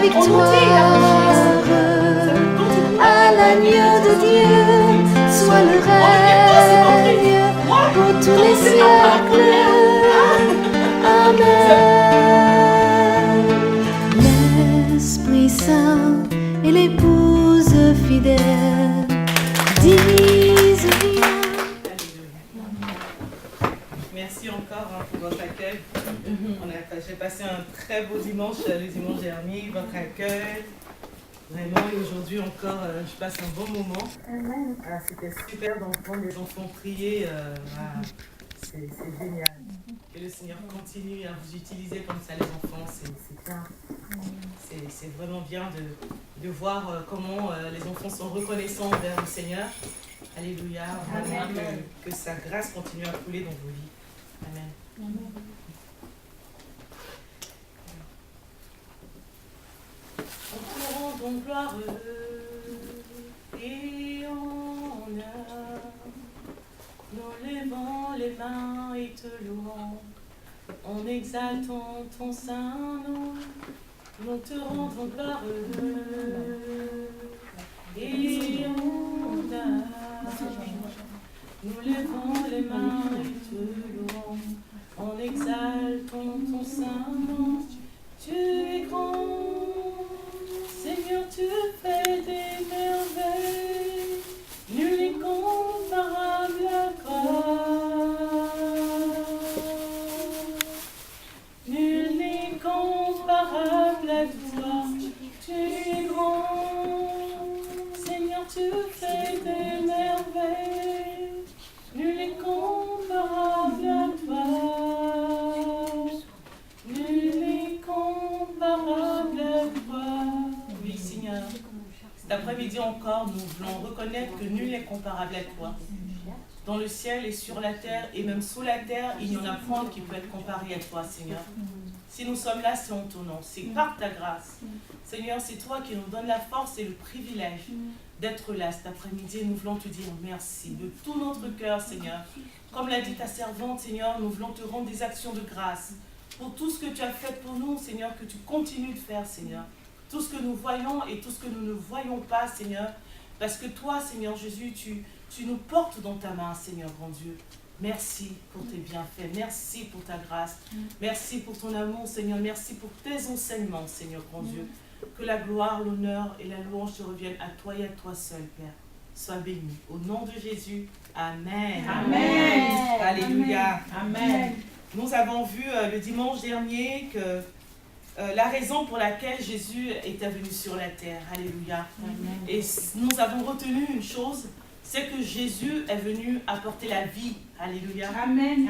victoire à l'agneau de Dieu, soit le règne pour tous les siècles. Amen. L'Esprit Saint et l'épouse fidèle disent rien. Merci encore pour votre accueil. J'ai passé un très beau dimanche le dimanche dernier, votre accueil. Vraiment, et aujourd'hui encore, je passe un bon moment. C'était super d'entendre les enfants prier. C'est génial. Que le Seigneur continue à vous utiliser comme ça, les enfants. C'est bien. C'est vraiment bien de voir comment les enfants sont reconnaissants vers le Seigneur. Alléluia. Amen. Que sa grâce continue à couler dans vos vies. Amen. Amen. On te rend donc gloire et honneur, nous levant les mains et te louant, en exaltant ton saint nom, nous te rendons gloire et honneur, nous levons les mains et te louons, en exaltant ton saint nom. Tu es grand, Seigneur, tu fais des merveilles, nul n'est comparable à toi. Nul n'est comparable à toi. Tu es grand, Seigneur, tu fais des merveilles, nul n'est comparable à toi. Nul n'est comparable à toi. Oui, Seigneur. Cet après-midi encore, nous voulons reconnaître que nul n'est comparable à toi. Dans le ciel et sur la terre, et même sous la terre, il n'y en a point qui peut être comparé à toi, Seigneur. Si nous sommes là, c'est en ton nom, c'est par ta grâce. Seigneur, c'est toi qui nous donnes la force et le privilège d'être là cet après-midi. Nous voulons te dire merci de tout notre cœur, Seigneur. Comme l'a dit ta servante, Seigneur, nous voulons te rendre des actions de grâce pour tout ce que tu as fait pour nous, Seigneur, que tu continues de faire, Seigneur. Tout ce que nous voyons et tout ce que nous ne voyons pas, Seigneur. Parce que toi, Seigneur Jésus, tu nous portes dans ta main, Seigneur, grand Dieu. Merci pour tes bienfaits. Merci pour ta grâce. Merci pour ton amour, Seigneur. Merci pour tes enseignements, Seigneur, grand Dieu. Que la gloire, l'honneur et la louange te reviennent à toi et à toi seul, Père. Sois béni. Au nom de Jésus. Amen. Amen. Alléluia. Amen. Nous avons vu le dimanche dernier que la raison pour laquelle Jésus était venu sur la terre. Alléluia. Amen. Et nous avons retenu une chose, c'est que Jésus est venu apporter la vie. Alléluia. Amen.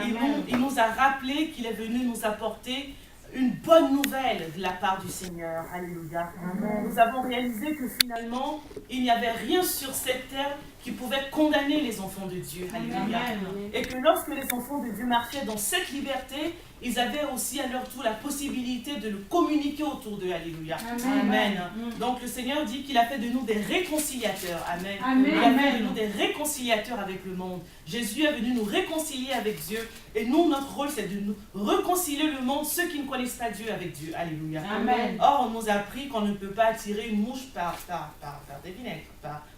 Il nous a rappelé qu'il est venu nous apporter une bonne nouvelle de la part du Seigneur. Alléluia. Amen. Nous avons réalisé que finalement, il n'y avait rien sur cette terre qui pouvait condamner les enfants de Dieu. Alléluia. Amen. Et que lorsque les enfants de Dieu marchaient dans cette liberté, ils avaient aussi à leur tour la possibilité de le communiquer autour d'eux. Alléluia. Amen. Amen. Donc le Seigneur dit qu'il a fait de nous des réconciliateurs. Amen. Amen. Il a fait de nous des réconciliateurs avec le monde. Jésus est venu nous réconcilier avec Dieu. Et nous, notre rôle, c'est de nous réconcilier le monde, ceux qui ne connaissent pas Dieu, avec Dieu. Alléluia. Amen. Or, on nous a appris qu'on ne peut pas attirer une mouche par des vinaigres,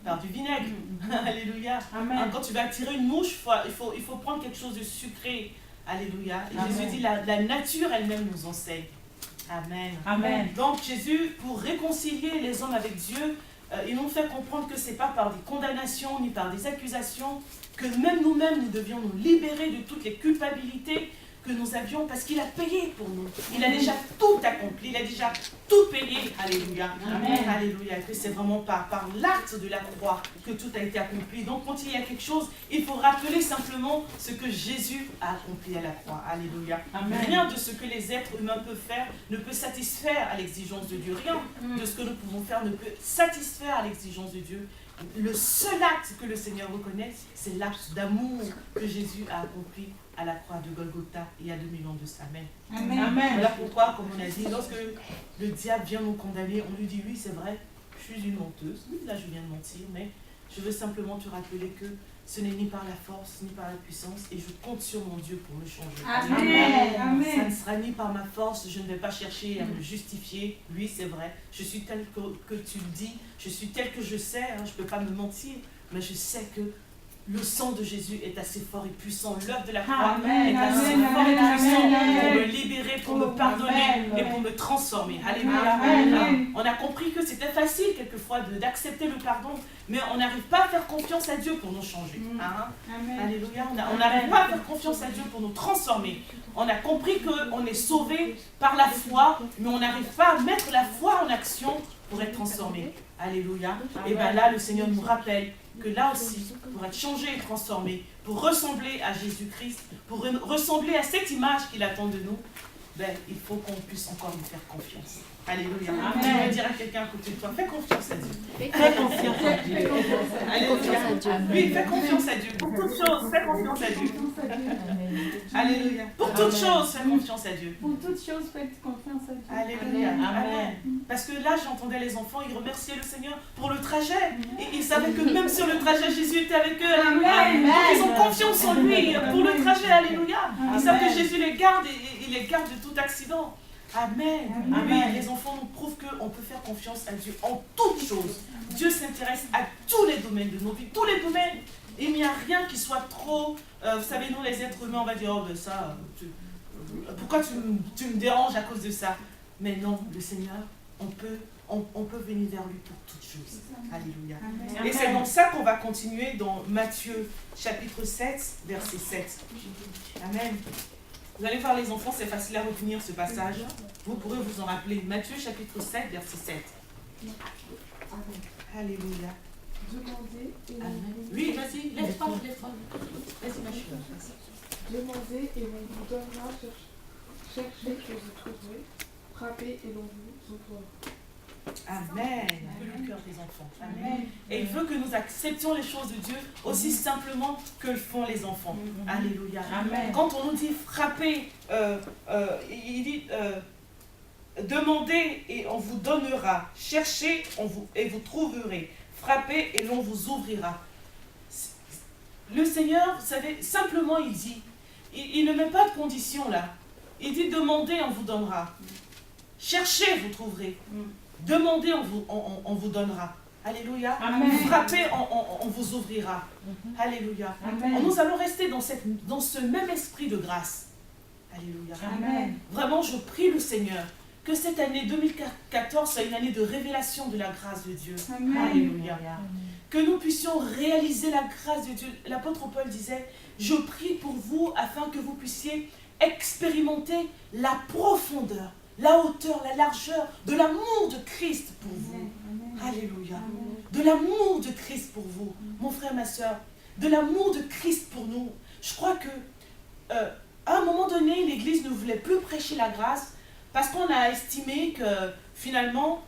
par du vinaigre. Alléluia. Amen. Quand tu vas attirer une mouche, il faut prendre quelque chose de sucré. Alléluia. Et Jésus dit, la nature elle-même nous enseigne. Amen. Amen. Donc Jésus, pour réconcilier les hommes avec Dieu, il nous fait comprendre que ce n'est pas par des condamnations ni par des accusations, que même nous-mêmes, nous devions nous libérer de toutes les culpabilités que nous avions, parce qu'il a payé pour nous. Il a déjà tout accompli, il a déjà tout payé. Alléluia. Amen. Alléluia. Et que c'est vraiment par l'acte de la croix que tout a été accompli. Donc quand il y a quelque chose, il faut rappeler simplement ce que Jésus a accompli à la croix. Alléluia. Amen. Rien de ce que les êtres humains peuvent faire ne peut satisfaire à l'exigence de Dieu. Rien de ce que nous pouvons faire ne peut satisfaire à l'exigence de Dieu. Le seul acte que le Seigneur reconnaît, c'est l'acte d'amour que Jésus a accompli à la croix de Golgotha il y a 2000 ans de ça. Amen. Amen. Voilà pourquoi, comme on a dit, lorsque le diable vient nous condamner, on lui dit oui, c'est vrai, je suis une menteuse. Oui, là je viens de mentir, mais je veux simplement te rappeler que ce n'est ni par la force, ni par la puissance, et je compte sur mon Dieu pour me changer. Amen. Amen. Ça ne sera ni par ma force, je ne vais pas chercher à me justifier. Oui, c'est vrai, je suis tel que tu le dis, je suis tel que je sais, hein, je ne peux pas me mentir, mais je sais que le sang de Jésus est assez fort et puissant. L'œuvre de la croix est assez fort et puissant pour me libérer, pour me pardonner et pour me transformer. Alléluia. On a compris que c'était facile quelquefois d'accepter le pardon, mais on n'arrive pas à faire confiance à Dieu pour nous changer. Hein? Alléluia. On n'arrive pas à faire confiance à Dieu pour nous transformer. On a compris qu'on est sauvé par la foi, mais on n'arrive pas à mettre la foi en action pour être transformé. Alléluia. Et bien là, le Seigneur nous rappelle que là aussi, pour être changé et transformé, pour ressembler à Jésus-Christ, pour ressembler à cette image qu'il attend de nous, ben, il faut qu'on puisse encore lui faire confiance. Alléluia. Je vais dire à quelqu'un à côté de toi, fais confiance à Dieu. Fais confiance à Dieu. Alléluia. Oui, fais confiance à Dieu. Pour toutes choses, fais confiance à Dieu. Alléluia. Pour toutes choses, fais confiance à Dieu. Pour toutes choses, faites confiance à Dieu. Alléluia. Amen. Parce que là, j'entendais les enfants, ils remerciaient le Seigneur pour le trajet. Et ils savaient que même sur le trajet, Jésus était avec eux. Alléluia. Donc, ils ont confiance en lui pour le trajet. Alléluia. Ils savent que Jésus les garde et il les garde de tout accident. Amen. Amen. Les enfants nous prouvent qu'on peut faire confiance à Dieu en toutes choses. Dieu s'intéresse à tous les domaines de nos vies, tous les domaines. Et il n'y a rien qui soit trop... vous savez, nous les êtres humains, on va dire, oh ben ça, pourquoi tu me déranges à cause de ça? Mais non, le Seigneur, on peut venir vers lui pour toutes choses. Alléluia. Amen. Et c'est dans ça qu'on va continuer dans Matthieu chapitre 7, verset 7. Amen. Vous allez voir les enfants, c'est facile à retenir ce passage. Vous pourrez vous en rappeler. Matthieu chapitre 7, verset 7. Alléluia. Demandez et oui, vas-y, lève-toi. Vas-y, ma chérie. Demandez et l'on vous donnera, cherchez et vous trouverez, frappez et l'on vous ouvrira. Amen. Le cœur des enfants. Amen. Et il veut que nous acceptions les choses de Dieu aussi simplement que le font les enfants. Alléluia. Amen. Quand on nous dit frapper, il dit demandez et on vous donnera, cherchez et vous trouverez, frappez et l'on vous ouvrira. Le Seigneur, vous savez, simplement il dit, il ne met pas de condition là. Il dit demandez, on vous donnera. Cherchez, vous trouverez. Demandez, on vous donnera. Alléluia. Amen. Frappez, on vous ouvrira. Alléluia. Amen. Nous allons rester dans ce même esprit de grâce. Alléluia. Amen. Vraiment, je prie le Seigneur que cette année 2014 soit une année de révélation de la grâce de Dieu. Amen. Alléluia. Amen. Que nous puissions réaliser la grâce de Dieu. L'apôtre Paul disait, je prie pour vous afin que vous puissiez expérimenter la profondeur, la hauteur, la largeur de l'amour de Christ pour vous. Amen. Alléluia. Amen. De l'amour de Christ pour vous, mon frère, ma soeur. De l'amour de Christ pour nous. Je crois que à un moment donné, l'Église ne voulait plus prêcher la grâce parce qu'on a estimé que finalement,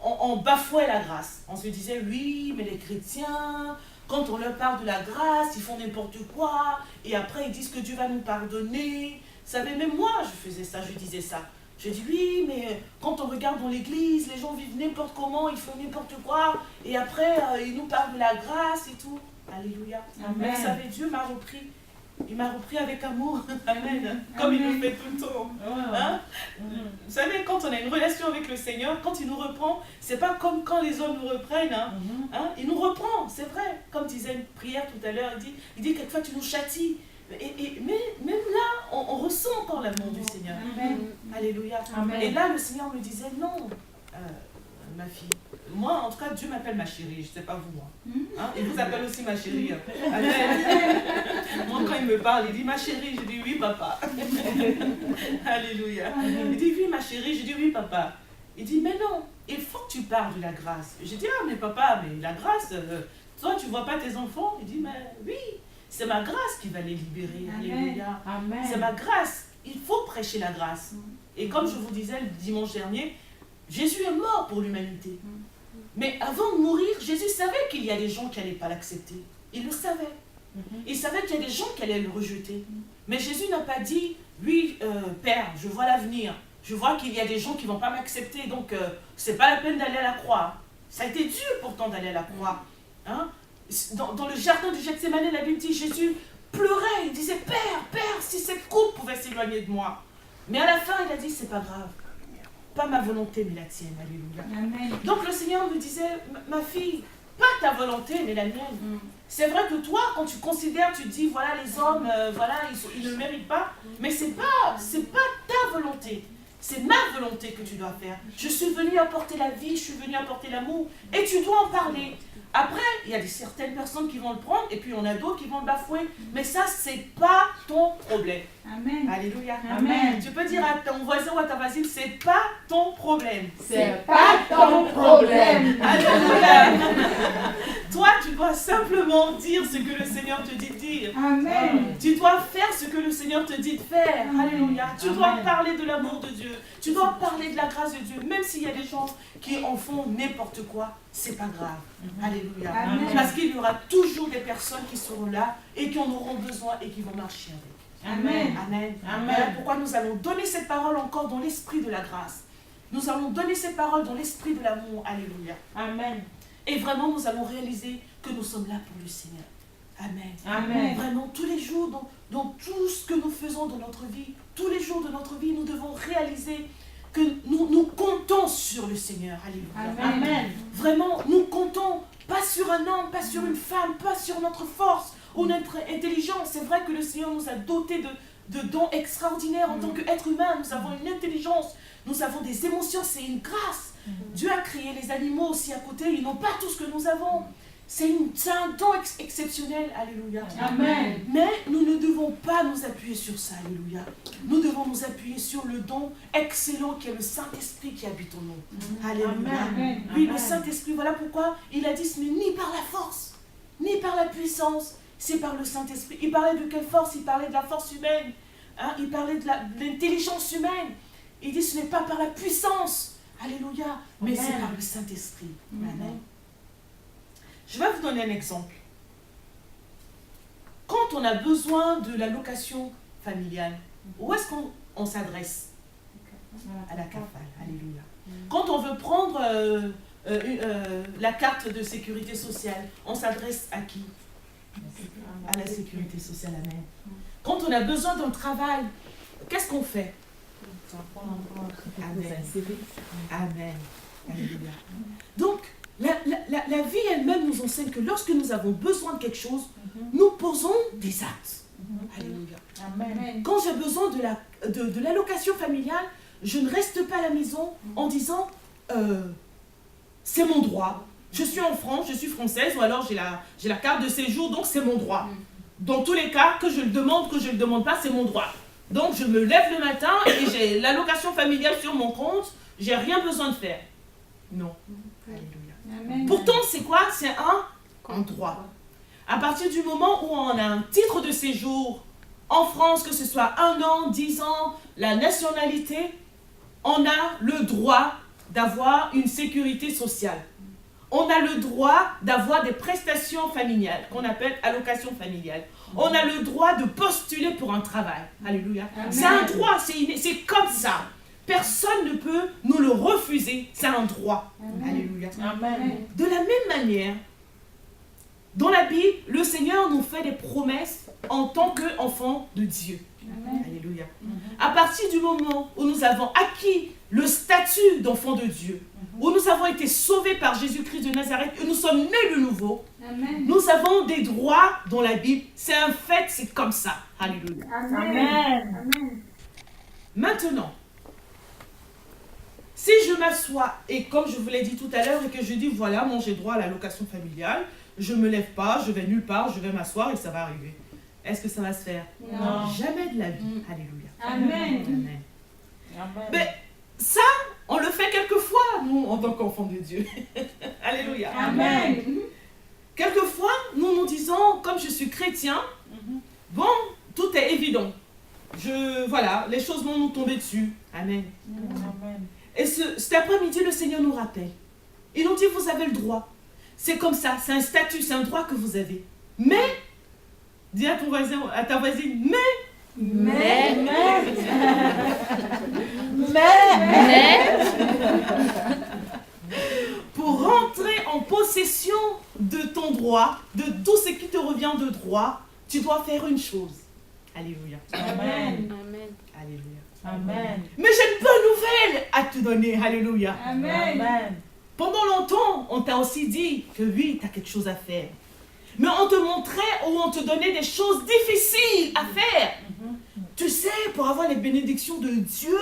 on bafouait la grâce. On se disait, oui, mais les chrétiens, quand on leur parle de la grâce, ils font n'importe quoi et après ils disent que Dieu va nous pardonner. Vous savez, même moi, je faisais ça, je disais ça. Je dis oui, mais quand on regarde dans l'église, les gens vivent n'importe comment, ils font n'importe quoi, et après, ils nous parlent de la grâce et tout. Alléluia. Amen. Mais vous savez, Dieu m'a repris. Il m'a repris avec amour. Amen. Comme il le fait tout le temps. Hein? Vous savez, quand on a une relation avec le Seigneur, quand il nous reprend, c'est pas comme quand les hommes nous reprennent. Hein? Il nous reprend, c'est vrai. Comme disait une prière tout à l'heure, il dit quelquefois tu nous châties. Mais même là, on ressent encore l'amour du Seigneur. Amen. Alléluia. Amen. Et là, le Seigneur me disait, non, ma fille. Moi, en tout cas, Dieu m'appelle ma chérie. Je ne sais pas vous, moi. Hein? Il vous appelle aussi ma chérie. Amen. Moi, quand il me parle, il dit, ma chérie. Je dis, oui, papa. Alléluia. Il dit, oui, ma chérie. Je dis, oui, papa. Il dit, mais non, il faut que tu parles de la grâce. Je dis, ah, mais papa, mais la grâce, toi, tu ne vois pas tes enfants? Il dit, mais oui. C'est ma grâce qui va les libérer. Alléluia. C'est ma grâce. Il faut prêcher la grâce. Et comme je vous disais le dimanche dernier, Jésus est mort pour l'humanité. Mais avant de mourir, Jésus savait qu'il y a des gens qui n'allaient pas l'accepter. Il le savait. Il savait qu'il y a des gens qui allaient le rejeter. Mais Jésus n'a pas dit, oui, Père, je vois l'avenir. Je vois qu'il y a des gens qui ne vont pas m'accepter. Donc, ce n'est pas la peine d'aller à la croix. Ça a été dur pourtant d'aller à la croix. Hein? dans le jardin du Gethsémani, la Bible dit Jésus pleurait, il disait Père, Père, si cette coupe pouvait s'éloigner de moi. Mais à la fin, il a dit c'est pas grave. Pas ma volonté, mais la tienne. Alléluia. Amen. Donc le Seigneur nous disait, ma fille, pas ta volonté, mais la mienne. C'est vrai que toi, quand tu considères, tu dis, voilà, les hommes, voilà, ils ne méritent pas, mais c'est pas ta volonté. C'est ma volonté que tu dois faire. Je suis venue apporter la vie, je suis venue apporter l'amour, et tu dois en parler. Après, il y a certaines personnes qui vont le prendre, et puis il y en a d'autres qui vont le bafouer. Mais ça, c'est pas ton problème. Amen. Alléluia. Amen. Tu peux dire à ton voisin ou à ta voisine, c'est pas ton problème. C'est pas ton problème. Alléluia. Toi, tu dois simplement dire ce que le Seigneur te dit de dire. Amen. Tu dois faire ce que le Seigneur te dit de faire. Amen. Alléluia. Tu dois Amen. parler de l'amour de Dieu. Tu dois parler de la grâce de Dieu. Même s'il y a des gens qui en font n'importe quoi, c'est pas grave. Alléluia. Amen. Parce qu'il y aura toujours des personnes qui seront là et qui en auront besoin et qui vont marcher avec. Amen. Amen. Amen. Voilà pourquoi nous allons donner cette parole encore dans l'esprit de la grâce. Nous allons donner cette parole dans l'esprit de l'amour. Alléluia. Amen. Et vraiment, nous allons réaliser que nous sommes là pour le Seigneur. Amen. Amen. Vraiment, tous les jours, dans tout ce que nous faisons dans notre vie, tous les jours de notre vie, nous devons réaliser que nous comptons sur le Seigneur. Alléluia. Amen. Vraiment, nous comptons pas sur un homme, pas sur une femme, pas sur notre force ou notre intelligence. C'est vrai que le Seigneur nous a dotés de dons extraordinaires en tant qu'être humain. Nous avons une intelligence, nous avons des émotions, c'est une grâce. Dieu a créé les animaux aussi à côté, ils n'ont pas tout ce que nous avons. C'est un don exceptionnel, alléluia. Amen. Mais nous ne devons pas nous appuyer sur ça, alléluia. Nous devons nous appuyer sur le don excellent qui est le Saint-Esprit qui habite en nous. Alléluia. Amen. Oui, le Saint-Esprit, voilà pourquoi il a dit ce n'est ni par la force, ni par la puissance, c'est par le Saint-Esprit. Il parlait de quelle force? Il parlait de la force humaine. Hein? Il parlait de l'intelligence humaine. Il dit ce n'est pas par la puissance, alléluia, mais c'est par le Saint-Esprit. Amen. Je vais vous donner un exemple. Quand on a besoin de la location familiale, où est-ce qu'on s'adresse? À la CAFAL. Alléluia. Quand on veut prendre la carte de sécurité sociale, on s'adresse à qui? À la sécurité sociale. Amen. Quand on a besoin d'un travail, qu'est-ce qu'on fait? Amen. Amen. Alléluia. Donc, la vie elle-même nous enseigne que lorsque nous avons besoin de quelque chose, nous posons des actes. Alléluia. Amen. Quand j'ai besoin de l'allocation familiale, je ne reste pas à la maison en disant c'est mon droit. Je suis en France, je suis française, ou alors j'ai la carte de séjour, donc c'est mon droit. Dans tous les cas, que je le demande pas, c'est mon droit. Donc je me lève le matin et j'ai l'allocation familiale sur mon compte, j'ai rien besoin de faire. Non. Alléluia. Amen. Pourtant, c'est quoi? C'est un droit. À partir du moment où on a un titre de séjour en France, que ce soit 1 an, 10 ans, la nationalité, on a le droit d'avoir une sécurité sociale. On a le droit d'avoir des prestations familiales, qu'on appelle allocation familiale. On a le droit de postuler pour un travail. Alléluia. Amen. C'est un droit, c'est comme ça. Personne ne peut nous le refuser, c'est un droit. Amen. Alléluia. Amen. De la même manière, dans la Bible, le Seigneur nous fait des promesses en tant qu'enfants de Dieu. Amen. Alléluia. À partir du moment où nous avons acquis le statut d'enfants de Dieu, où nous avons été sauvés par Jésus-Christ de Nazareth et nous sommes nés de nouveau, Amen. nous avons des droits dans la Bible. C'est un fait, c'est comme ça. Alléluia. Amen. Amen. Maintenant, si je m'assois et comme je vous l'ai dit tout à l'heure et que je dis voilà, moi j'ai droit à l'allocation familiale, je ne me lève pas, je vais nulle part, je vais m'asseoir et ça va arriver. Est-ce que ça va se faire? Non. Jamais de la vie. Alléluia. Amen. Amen. Amen. Mais ça, on le fait quelquefois, nous, en tant qu'enfants de Dieu. Alléluia. Amen. Quelquefois, nous nous disons, comme je suis chrétien, bon, tout est évident. Voilà, les choses vont nous tomber dessus. Amen. Amen. Et cet après-midi, le Seigneur nous rappelle. Il nous dit, vous avez le droit. C'est comme ça, c'est un statut, c'est un droit que vous avez. Mais, dis à ton voisin, à ta voisine, mais, pour rentrer en possession de ton droit, de tout ce qui te revient de droit, tu dois faire une chose. Alléluia. Amen. Amen. Alléluia. Amen. Mais j'ai une bonne nouvelle à te donner. Alléluia. Amen. Amen. Pendant longtemps, on t'a aussi dit que oui, tu as quelque chose à faire. Mais on te montrait ou on te donnait des choses difficiles à faire. Tu sais, pour avoir les bénédictions de Dieu,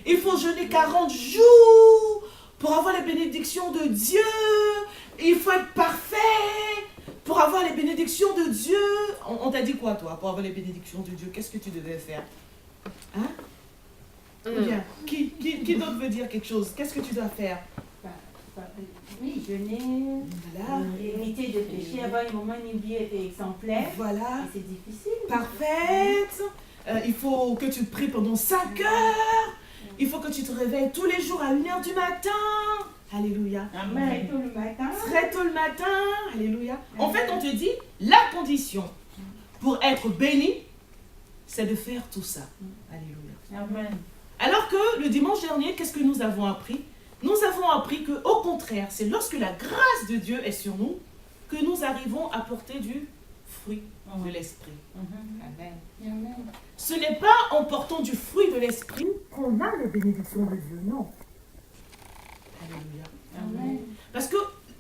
il faut jeûner 40 jours. Pour avoir les bénédictions de Dieu, il faut être parfait. Pour avoir les bénédictions de Dieu, on t'a dit quoi toi, pour avoir les bénédictions de Dieu? Qu'est-ce que tu devais faire? Hein? Bien. Qui d'autre veut dire quelque chose? Qu'est-ce que tu dois faire? Oui, jeûner, Voilà. éviter de pécher, avoir un moment une vie exemplaire. Voilà. Et c'est difficile. Parfaite. Il faut que tu pries pendant 5 heures. Il faut que tu te réveilles tous les jours à 1h du matin. Alléluia. Très tôt le matin. Très tôt le matin. Alléluia. En fait, on te dit, la condition pour être béni, c'est de faire tout ça. Alléluia. Amen. Alors que le dimanche dernier, qu'est-ce que nous avons appris? Nous avons appris qu'au contraire, c'est lorsque la grâce de Dieu est sur nous que nous arrivons à porter du fruit de l'esprit. Amen. Amen. Ce n'est pas en portant du fruit de l'esprit qu'on a les bénédictions de Dieu, non. Alléluia. Amen. Parce que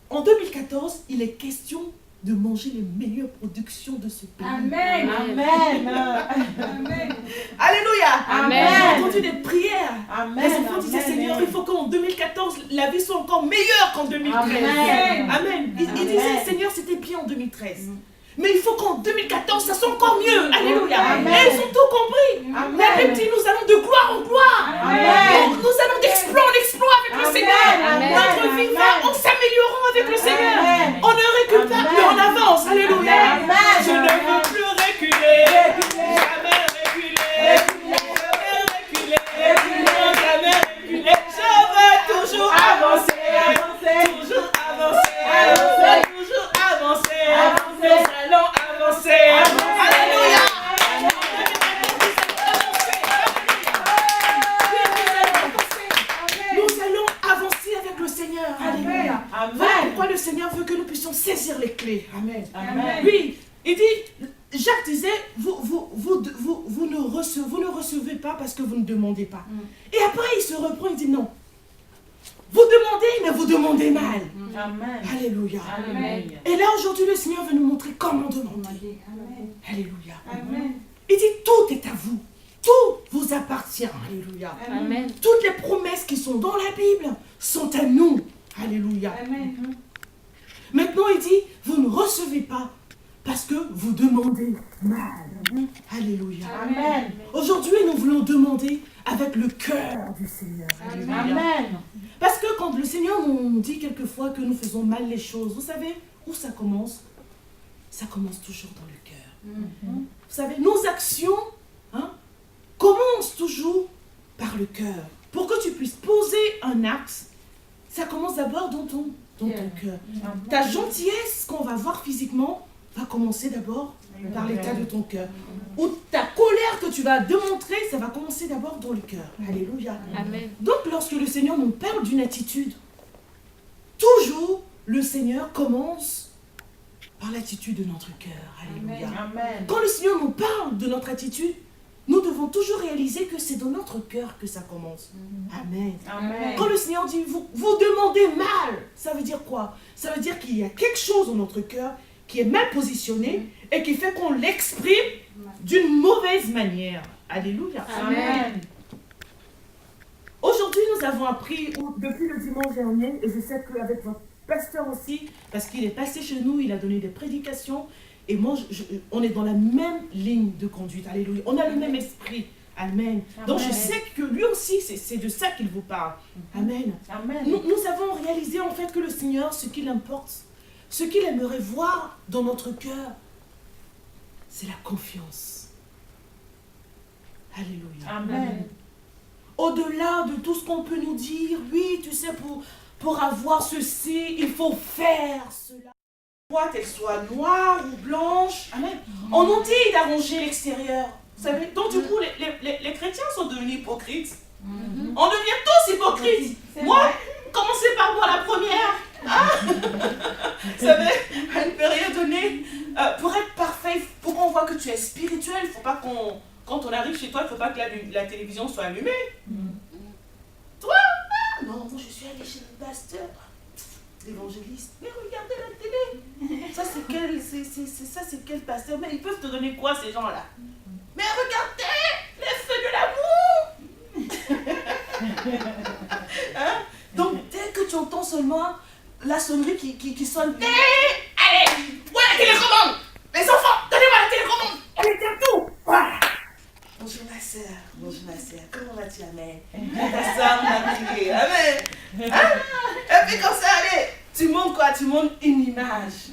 en 2014, il est question de manger les meilleures productions de ce pays. Amen. Amen. Amen. Alléluia. Amen. J'ai entendu des prières. Amen. Les enfants disaient, Seigneur, il faut qu'en 2014, la vie soit encore meilleure qu'en 2013. Amen. Amen. Ils Amen. disaient, Seigneur, c'était bien en 2013. Mais il faut qu'en 2014, ça soit encore mieux. Alléluia. Amen. Et ils ont tout compris. Amen. Les petits, nous allons de gloire en gloire. Amen. Nous allons d'exploit en exploit avec le Amen. Seigneur. Amen. Notre vie va en s'améliorant avec le Seigneur. Amen. On ne recule pas, Amen. mais on avance. Alléluia. Amen. Je ne veux plus reculer. Jamais reculer. Jamais reculer. Non, jamais reculer. Je veux toujours avancer. Toujours avancer. Toujours avancer. Nous allons avancer. Alléluia. Nous allons avancer avec le Seigneur. Alléluia. Voilà pourquoi le Seigneur veut que nous puissions saisir les clés. Amen. Amen. Oui, il dit, Jacques disait, vous ne recevez pas parce que vous ne demandez pas. Et après, il se reprend, il dit non. Vous demandez, mais vous demandez mal. Amen. Alléluia. Amen. Et là, aujourd'hui, le Seigneur veut nous montrer comment demander. Amen. Alléluia. Amen. Il dit, tout est à vous. Tout vous appartient. Alléluia. Amen. Toutes les promesses qui sont dans la Bible sont à nous. Alléluia. Amen. Maintenant, il dit, vous ne recevez pas parce que vous demandez mal. Alléluia. Amen. Aujourd'hui, nous voulons demander avec le cœur du Seigneur. Alléluia. Amen. Parce que quand le Seigneur nous dit quelquefois que nous faisons mal les choses, vous savez où ça commence? Ça commence toujours dans le cœur. Vous savez, nos actions commencent toujours par le cœur. Pour que tu puisses poser un axe, ça commence d'abord dans ton cœur. Ta gentillesse qu'on va voir physiquement va commencer d'abord par l'état de ton cœur. Ou ta colère que tu vas démontrer, ça va commencer d'abord dans le cœur. Alléluia. Amen. Donc lorsque le Seigneur nous parle d'une attitude, toujours le Seigneur commence par l'attitude de notre cœur. Alléluia. Amen. Quand le Seigneur nous parle de notre attitude, nous devons toujours réaliser que c'est dans notre cœur que ça commence. Amen. Amen. Quand le Seigneur dit vous demandez mal, ça veut dire quoi? Ça veut dire qu'il y a quelque chose dans notre cœur qui est mal positionné et qui fait qu'on l'exprime d'une mauvaise manière. Alléluia. Amen. Aujourd'hui, nous avons appris, depuis le dimanche dernier, et je sais qu'avec votre pasteur aussi, parce qu'il est passé chez nous, il a donné des prédications, et moi, on est dans la même ligne de conduite. Alléluia. On a le même esprit. Amen. Donc je sais que lui aussi, c'est de ça qu'il vous parle. Amen. Amen. Nous avons réalisé en fait que le Seigneur, ce qu'il importe, ce qu'il aimerait voir dans notre cœur, c'est la confiance. Alléluia. Amen. Au-delà de tout ce qu'on peut nous dire, oui, tu sais, pour avoir ceci, il faut faire cela. Qu'elle soit noire ou blanche. Amen. On nous dit d'arranger l'extérieur. Vous savez, donc du coup, les chrétiens sont devenus hypocrites. On devient tous hypocrites. Moi, commencez par moi la première. Vous savez, à une période donnée, pour être parfait, pour qu'on voit que tu es spirituel, il ne faut pas qu'on... Quand on arrive chez toi, il ne faut pas que la télévision soit allumée. Toi, non, moi je suis allée chez le pasteur, l'évangéliste. Mais regardez la télé. Ça c'est quel pasteur? Mais ils peuvent te donner quoi ces gens-là? Mais regardez les feux de l'amour. Hein? Donc dès que tu entends seulement la sonnerie qui sonne, allez, voilà la télécommande. Les enfants, donnez-moi la télécommande. Elle est tout. Voilà. Bonjour ma soeur, comment vas-tu? Amen. Ta soeur m'a prié, amen. Hein? Et puis comme ça, allez, tu montres quoi? Tu montres une image.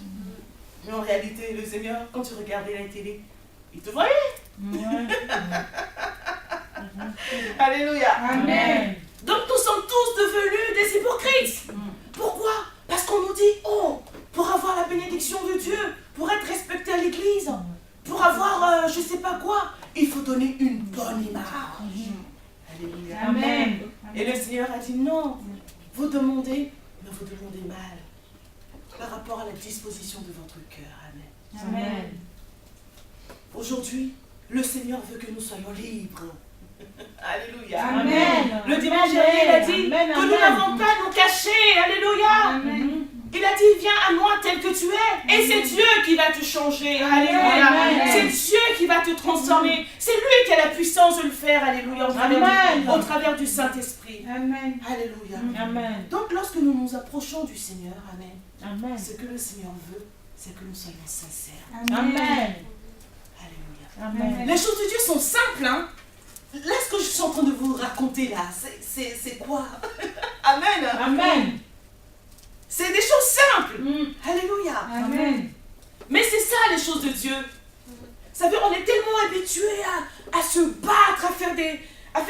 Mais en réalité, le Seigneur, quand tu regardais la télé, il te voyait. Alléluia. Amen. Donc nous sommes tous devenus des hypocrites. Pourquoi? Parce qu'on nous dit, oh, pour avoir la bénédiction de Dieu, pour être respecté à l'église, pour avoir je sais pas quoi, il faut donner une bonne image. Alléluia. Amen. Et le Seigneur a dit non, vous demandez, mais vous demandez mal par rapport à la disposition de votre cœur. Amen. Amen. Aujourd'hui, le Seigneur veut que nous soyons libres. Alléluia. Amen. Le dimanche dernier, il a dit Amen, que nous amen. n'avons pas à nous cacher. Alléluia. Amen. Il a dit, viens à moi tel que tu es. Et c'est Dieu qui va te changer. Alléluia. Amen. C'est Dieu qui va te transformer. C'est lui qui a la puissance de le faire. Alléluia. Amen. Au travers du Saint-Esprit. Amen. Alléluia. Amen. Donc lorsque nous nous approchons du Seigneur, Amen, Amen. ce que le Seigneur veut, c'est que nous soyons sincères. Amen. Alléluia. Amen. Les choses de Dieu sont simples, hein. Là, ce que je suis en train de vous raconter là, c'est quoi? Amen. Amen. C'est des choses simples. Alléluia. Amen. Mais c'est ça les choses de Dieu. Vous savez, on est tellement habitués à se battre, à faire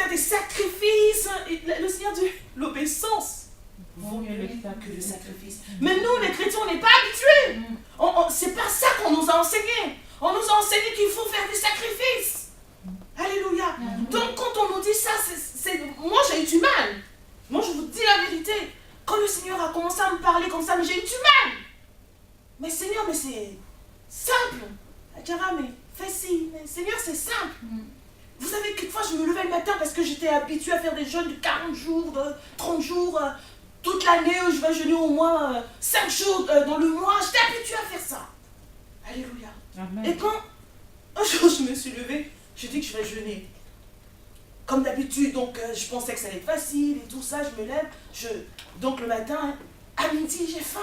des sacrifices. Et le Seigneur dit, l'obéissance vaut mieux que le sacrifice. Mais nous, les chrétiens, on n'est pas habitués. C'est pas ça qu'on nous a enseigné. On nous a enseigné qu'il faut faire des sacrifices. Alléluia. Donc quand on nous dit ça, moi j'ai eu du mal. Moi je vous dis la vérité. Quand le Seigneur a commencé à me parler comme ça, mais j'ai eu du mal. Mais Seigneur, mais c'est simple. Adjara, mais fais ci. Mais Seigneur, c'est simple. Vous savez, quelquefois je me levais le matin parce que j'étais habituée à faire des jeûnes de 40 jours, de 30 jours, toute l'année, je vais jeûner au moins 5 jours dans le mois. J'étais habituée à faire ça. Alléluia. Amen. Et quand un jour je me suis levée, je dis que je vais jeûner. Comme d'habitude, donc je pensais que ça allait être facile et tout ça, je me lève. Donc le matin, à midi, j'ai faim.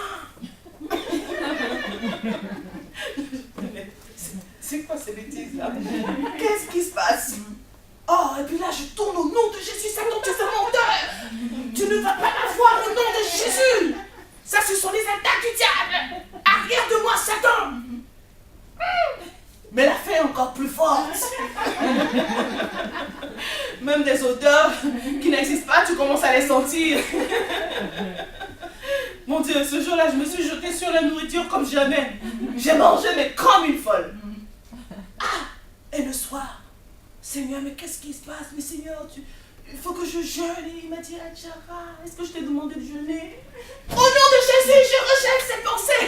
C'est quoi ces bêtises là? Qu'est-ce qui se passe? Oh, et puis là, je tourne au nom de Jésus, Satan, tu es un menteur. Tu ne vas pas m'avoir au nom de Jésus. Ça, ce sont les attaques du diable. Arrière de moi, Satan. Mais la faim est encore plus forte. Même des odeurs qui n'existent pas, tu commences à les sentir. Mon Dieu, ce jour-là, je me suis jetée sur la nourriture comme jamais. J'ai mangé, mais comme une folle. Ah, et le soir, Seigneur, mais qu'est-ce qui se passe? Mais Seigneur, il faut que je jeûne. Et il m'a dit, Adjara, est-ce que je t'ai demandé de jeûner? Au nom de Jésus, je rejette cette pensée.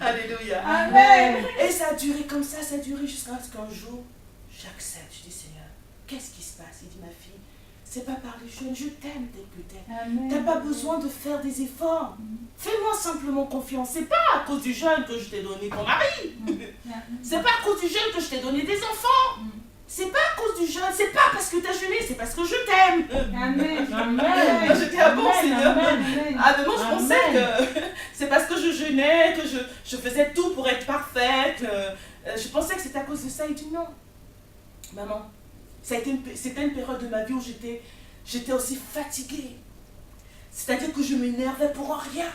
Alléluia. Amen. Et ça a duré comme ça a duré jusqu'à ce qu'un jour, j'accepte. Je dis, Seigneur, qu'est-ce qui se passe? Il dit, ma fille, c'est pas par les jeûnes, je t'aime tel que t'aimes. T'as pas besoin de faire des efforts. Fais-moi simplement confiance. C'est pas à cause du jeûne que je t'ai donné ton mari. C'est pas à cause du jeûne que je t'ai donné des enfants. C'est pas à cause du jeûne, c'est pas parce que t'as jeûné, c'est parce que je t'aime. Amen. Moi, j'étais à bon, Seigneur. Amen. Ah, mais moi, je pensais que c'est parce que je jeûnais, que je faisais tout pour être parfaite. Je pensais que c'était à cause de ça. Il dit non. Maman, c'était une période de ma vie où j'étais aussi fatiguée. C'est-à-dire que je m'énervais pour rien.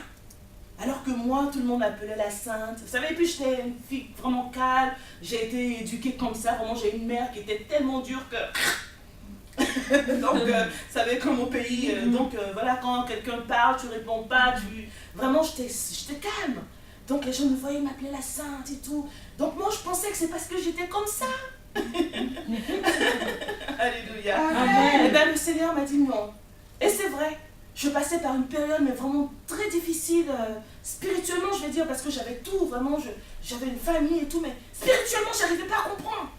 Alors que moi, tout le monde m'appelait la sainte. Vous savez, et puis j'étais une fille vraiment calme. J'ai été éduquée comme ça. Vraiment, j'ai une mère qui était tellement dure que... donc, vous savez, comme au pays. Donc, voilà, quand quelqu'un parle, tu réponds pas. Vraiment, j'étais calme. Donc, les gens me voyaient m'appeler la sainte et tout. Donc, moi, je pensais que c'est parce que j'étais comme ça. Alléluia. Amen. Et bien, le Seigneur m'a dit non. Et c'est vrai. je passais par une période mais vraiment très difficile, spirituellement je vais dire, parce que j'avais tout, vraiment, j'avais une famille et tout, mais spirituellement je n'arrivais pas à comprendre.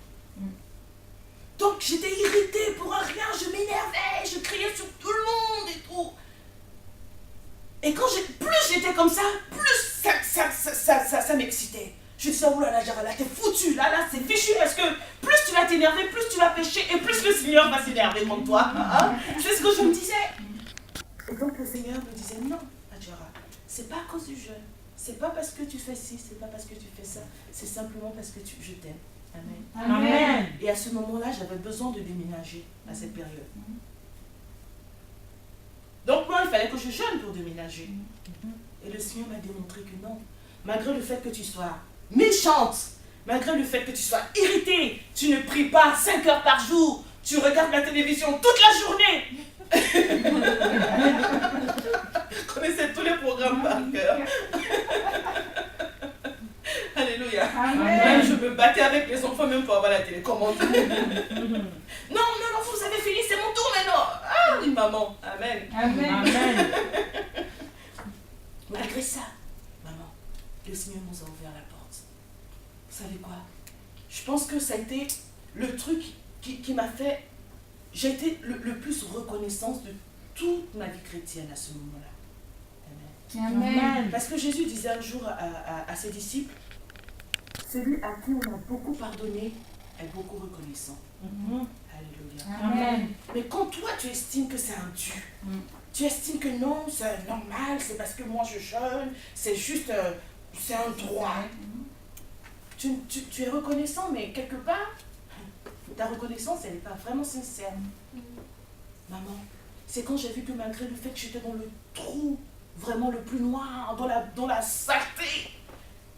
Donc j'étais irritée pour un rien, je m'énervais, je criais sur tout le monde et tout. Et plus j'étais comme ça, plus ça m'excitait. Je disais, oh là là, Jara, là t'es foutu, là c'est fichu, parce que plus tu vas t'énerver, plus tu vas pécher, et plus le Seigneur va s'énerver contre toi. Hein? C'est ce que je me disais. Et donc le Seigneur me disait, non, Adjara, c'est pas à cause du jeûne, c'est pas parce que tu fais ci, c'est pas parce que tu fais ça, c'est simplement parce que je t'aime. Amen. Amen. Et à ce moment-là, j'avais besoin de déménager à cette période. Donc moi, il fallait que je jeûne pour déménager. Et le Seigneur m'a démontré que non, malgré le fait que tu sois méchante, malgré le fait que tu sois irritée, tu ne pries pas 5 heures par jour, tu regardes la télévision toute la journée. Je connaissais tous les programmes par cœur. Alléluia. Même je me battais avec les enfants même pour avoir la télécommande. Non, vous avez fini, c'est mon tour maintenant. Ah oui, maman. Amen. Amen. Malgré ça, maman, le Seigneur nous a ouvert la porte. Vous savez quoi? Je pense que ça a été le truc qui m'a fait... J'ai été le plus reconnaissante de toute ma vie chrétienne à ce moment-là. Amen. Parce que Jésus disait un jour à ses disciples, celui à qui on a beaucoup pardonné est beaucoup reconnaissant. Alléluia. Amen. Mais quand toi tu estimes que c'est un dû, tu estimes que non, c'est normal, c'est parce que moi je jeûne, c'est juste, c'est un droit. Tu es reconnaissant, mais quelque part, ta reconnaissance, elle n'est pas vraiment sincère. Maman, c'est quand j'ai vu que malgré le fait que j'étais dans le trou, vraiment le plus noir, dans la saleté,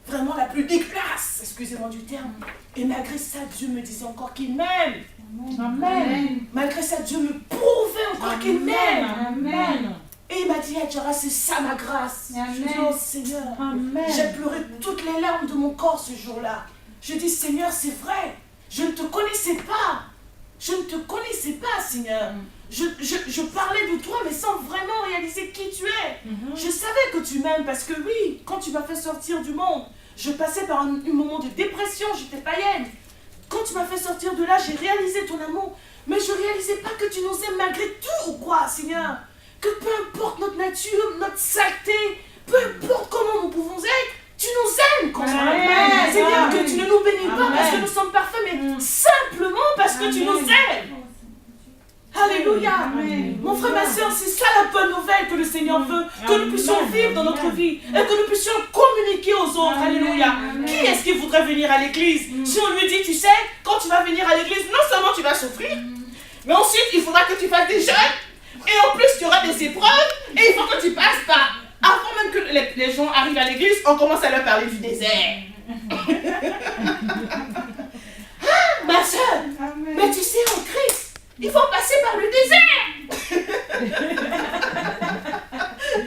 vraiment la plus dégueulasse, excusez-moi du terme, et malgré ça, Dieu me disait encore qu'il m'aime. Amen. Malgré ça, Dieu me prouvait encore qu'il m'aime. Amen. Et il m'a dit, Adjara, c'est ça ma grâce. Amen. Je dis, oh Seigneur, Amen. j'ai pleuré toutes les larmes de mon corps ce jour-là. Je dis, Seigneur, c'est vrai, je ne te connaissais pas. Je ne te connaissais pas, Seigneur. Je parlais de toi, mais sans vraiment réaliser qui tu es. Je savais que tu m'aimes parce que oui, quand tu m'as fait sortir du monde, je passais par un moment de dépression, j'étais païenne. Quand tu m'as fait sortir de là, j'ai réalisé ton amour. Mais je ne réalisais pas que tu nous aimes malgré tout, quoi, Seigneur. Que peu importe notre nature, notre saleté, peu importe comment nous pouvons être, tu nous aimes quand même. Seigneur, que tu ne nous bénis pas parce que nous sommes parfaits, mais simplement parce que tu nous aimes. Alléluia. Mon frère, ma soeur, c'est ça la bonne nouvelle que le Seigneur veut, que nous puissions vivre dans notre vie et que nous puissions communiquer aux autres. Alléluia. Qui est-ce qui voudrait venir à l'église? Si on lui dit, tu sais, quand tu vas venir à l'église, non seulement tu vas souffrir, mais ensuite il faudra que tu fasses des jeûnes et en plus tu auras des épreuves et il faut que tu passes par... Avant même que les gens arrivent à l'église, on commence à leur parler du désert. Ah, ma soeur, mais tu sais, en Christ, il faut passer par le désert.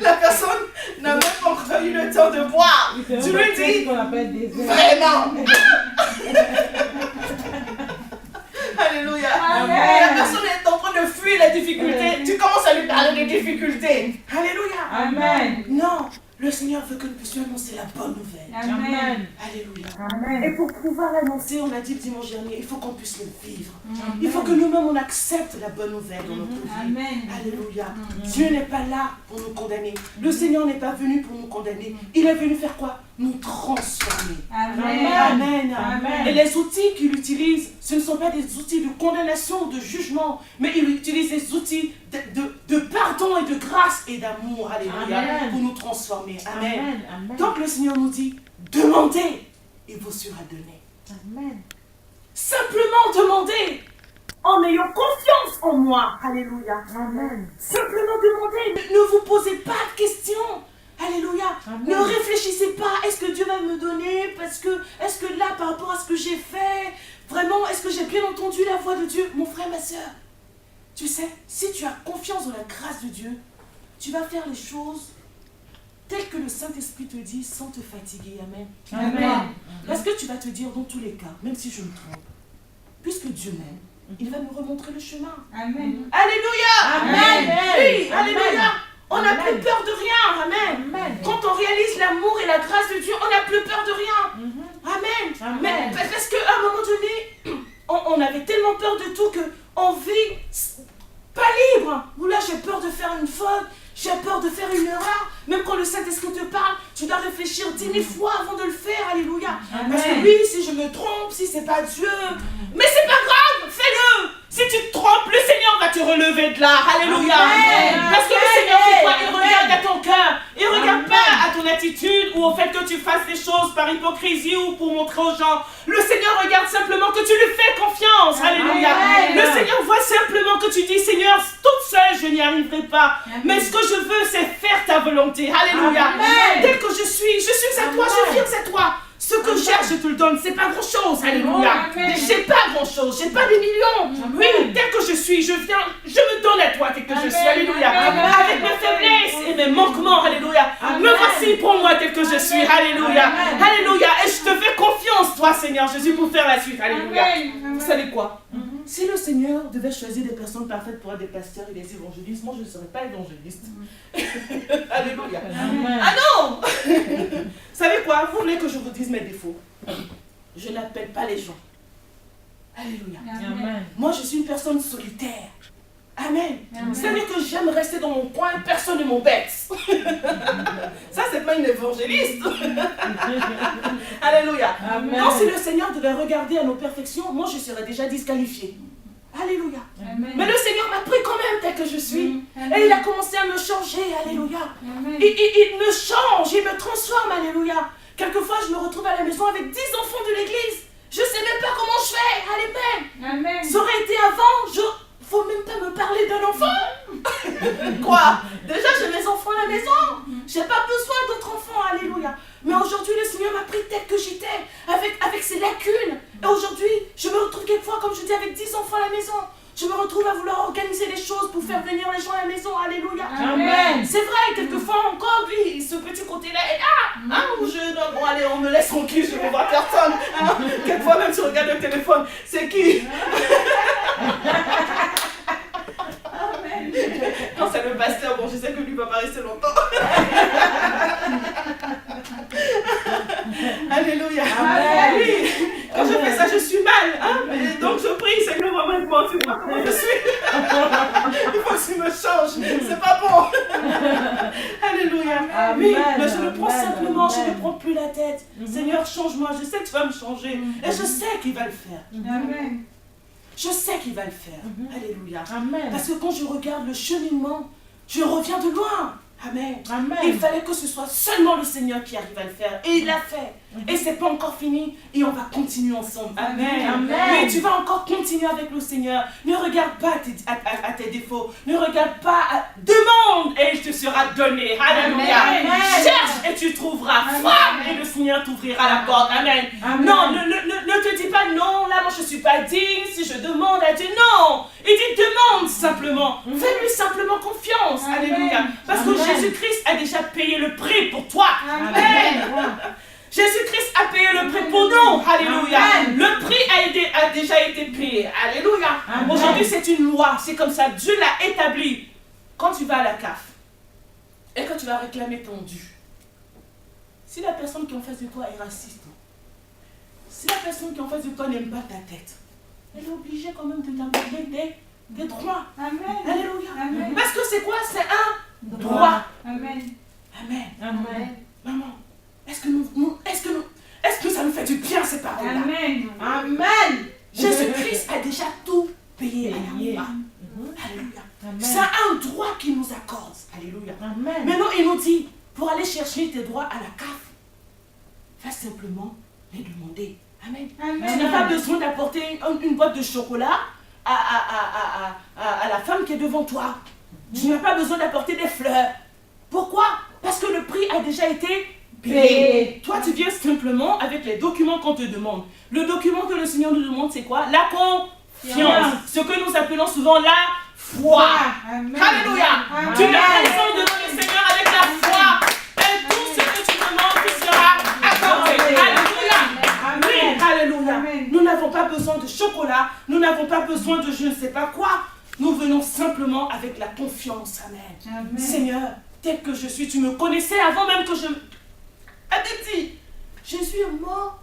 La personne n'a même pas encore eu le temps de boire. Tu lui dis, vraiment. Alléluia. La personne est en train de fuir les difficultés. Tu commences à lui parler des difficultés. Alléluia. Amen. Non, le Seigneur veut que nous puissions annoncer la bonne nouvelle. Amen. Alléluia. Amen. Et pour pouvoir l'annoncer, on a dit le dimanche dernier, il faut qu'on puisse le vivre. Il faut que nous-mêmes, on accepte la bonne nouvelle dans notre vie. Amen. Alléluia. Dieu n'est pas là pour nous condamner. Le Seigneur n'est pas venu pour nous condamner. Il est venu faire quoi? Nous transformer. Amen. Amen. Amen. Et les outils qu'il utilise, ce ne sont pas des outils de condamnation, de jugement, mais il utilise des outils de pardon et de grâce et d'amour. Alléluia. Amen. Pour nous transformer. Amen. Amen. Donc le Seigneur nous dit, demandez et vous sera donné. Amen. Simplement demandez en ayant confiance en moi. Alléluia. Amen. Simplement demandez. Ne vous posez pas de questions. Alléluia. Amen. Ne réfléchissez pas. Est-ce que Dieu va me donner? Est-ce que là, par rapport à ce que j'ai fait, vraiment, est-ce que j'ai bien entendu la voix de Dieu? Mon frère, ma soeur, tu sais, si tu as confiance dans la grâce de Dieu, tu vas faire les choses telles que le Saint-Esprit te dit sans te fatiguer. Amen. Amen. Parce que tu vas te dire dans tous les cas, même si je me trompe, puisque Dieu m'aime, il va me remontrer le chemin. Amen. Alléluia. Amen. Oui, alléluia. On n'a Amen. plus peur de rien. Amen. Amen. Quand on réalise l'amour et la grâce de Dieu, on n'a plus peur de rien. Mhm. Amen. Amen. Mais parce qu'à un moment donné, on avait tellement peur de tout qu'on vit pas libre. Ou là, j'ai peur de faire une faute, j'ai peur de faire une erreur. Même quand le Saint-Esprit te parle, tu dois réfléchir 10 000 fois avant de le faire. Alléluia. Parce que Amen. oui, si je me trompe, si c'est pas Dieu, mais c'est pas grave, fais-le. Si tu te trompes, le Seigneur va te relever de là. Alléluia. Amen. Parce que le Seigneur fait quoi? Il regarde à ton cœur. Il ne regarde Amen. pas à ton attitude ou au fait que tu fasses des choses par hypocrisie ou pour montrer aux gens. Le Seigneur regarde simplement que tu lui fais confiance. Alléluia. Amen. Le Seigneur voit simplement que tu dis, Seigneur, toute seule, je n'y arriverai pas. Mais ce que je veux, c'est faire ta volonté. Alléluia. Amen. Tel que je suis à toi, je viens à toi. Ce que j'ai, je te le donne. C'est pas grand chose. Alléluia. Amen. J'ai pas grand chose. J'ai pas des millions. Oui, tel que je suis, je viens, je me donne à toi tel que je suis. Alléluia. Amen. Avec mes faiblesses et mes manquements. Alléluia. Amen. Me voici pour moi tel que je suis. Alléluia. Amen. Alléluia. Et je te fais confiance, toi, Seigneur Jésus, pour faire la suite. Alléluia. Amen. Vous savez quoi? Si le Seigneur devait choisir des personnes parfaites pour être des pasteurs et des évangélistes, moi je ne serais pas évangéliste. Alléluia. Amen. Ah non. Vous savez quoi? Vous voulez que je vous dise mes défauts? Je n'appelle pas les gens. Alléluia. Amen. Moi je suis une personne solitaire. Amen. Amen. C'est-à-dire que j'aime rester dans mon coin, personne ne m'embête. Ça, c'est pas une évangéliste. Alléluia. Amen. Non, si le Seigneur devait regarder à nos perfections, moi je serais déjà disqualifiée. Alléluia. Amen. Mais le Seigneur m'a pris quand même tel que je suis. Et il a commencé à me changer. Alléluia. Amen. Il me change, il me transforme. Alléluia. Quelquefois, je me retrouve à la maison avec 10 enfants de l'église. Je ne sais même pas comment je fais. Amen. Amen. Ça aurait été avant, faut même pas me parler d'un enfant. Quoi? Déjà, j'ai mes enfants à la maison. J'ai pas besoin d'autres enfants. Alléluia. Mais aujourd'hui, le Seigneur m'a pris tel que j'étais, avec ses lacunes. Et aujourd'hui, je me retrouve quelquefois, comme je dis, avec 10 enfants à la maison. Je me retrouve à vouloir organiser les choses pour faire venir les gens à la maison. Alléluia. Amen. C'est vrai, quelquefois encore, lui, ce petit côté-là est là. Hein, où bon, allez, on me laisse tranquille, je ne vois personne. Hein, quelquefois, même, tu regardes le téléphone. C'est qui? Quand c'est le pasteur, bon, je sais que lui va pas rester longtemps. Alléluia. Amen. Oui. Quand je fais ça, je suis mal. Hein? Et donc je prie, Seigneur, vraiment, tu vois comment je suis. Il faut que tu me changes. C'est pas bon. Alléluia. Amen. Oui, mais je le prends Amen. simplement, je Amen. ne prends plus la tête. Seigneur, change-moi. Je sais que tu vas me changer. Et je sais qu'il va le faire. Amen. Je sais qu'il va le faire. Alléluia. Amen. Parce que quand je regarde le cheminement, je reviens de loin. Amen. Amen. Il fallait que ce soit seulement le Seigneur qui arrive à le faire. Et il l'a fait. Et c'est pas encore fini. Et on va continuer ensemble. Amen. Amen. Mais tu vas encore continuer avec le Seigneur. Ne regarde pas à tes défauts. Ne regarde pas. Demande et il te sera donné. Alléluia. Amen. Cherche et tu trouveras. Frappe et le Seigneur t'ouvrira la porte. Amen. Amen. Non, ne te dis pas non. Là, moi, je suis pas digne. Si je demande à Dieu, non. Il dit demande simplement. Fais-lui simplement confiance. Amen. Alléluia. Parce que Amen. Jésus-Christ a déjà payé le prix pour toi. Amen. Jésus-Christ a payé le prix pour nous. Alléluia. Amen. Le prix a déjà été payé. Alléluia. Amen. Aujourd'hui, c'est une loi. C'est comme ça. Dieu l'a établi. Quand tu vas à la CAF et que tu vas réclamer ton dû, si la personne qui est en face de toi est raciste, si la personne qui est en face de toi n'aime pas ta tête, elle est obligée quand même de t'accorder des droits. Amen. Alléluia. Amen. Parce que c'est quoi? C'est un droit. Amen. Amen. Amen. Maman, est-ce que ça nous fait du bien ces paroles-là? Amen. Amen. Jésus-Christ a déjà tout payé à la Payé. croix. Alléluia. Amen. C'est un droit qu'il nous accorde. Alléluia. Amen. Maintenant, il nous dit, pour aller chercher tes droits à la CAF, fais simplement les demander. Amen. Tu n'as pas besoin d'apporter une boîte de chocolat à la femme qui est devant toi. Tu n'as pas besoin d'apporter des fleurs. Pourquoi? Parce que le prix a déjà été payé. Toi, tu viens simplement avec les documents qu'on te demande. Le document que le Seigneur nous demande, c'est quoi? La confiance. Ce que nous appelons souvent la foi. Amen. Alléluia. Amen. Tu te présentes devant le Seigneur avec la foi. Et tout ce que tu demandes te sera accordé. Alléluia. Oui, alléluia. Amen. Nous n'avons pas besoin de chocolat. Nous n'avons pas besoin de je ne sais pas quoi. nous venons simplement avec la confiance. Amen. Amen. Seigneur, tel que je suis, tu me connaissais avant même que je... Adepti, Jésus est mort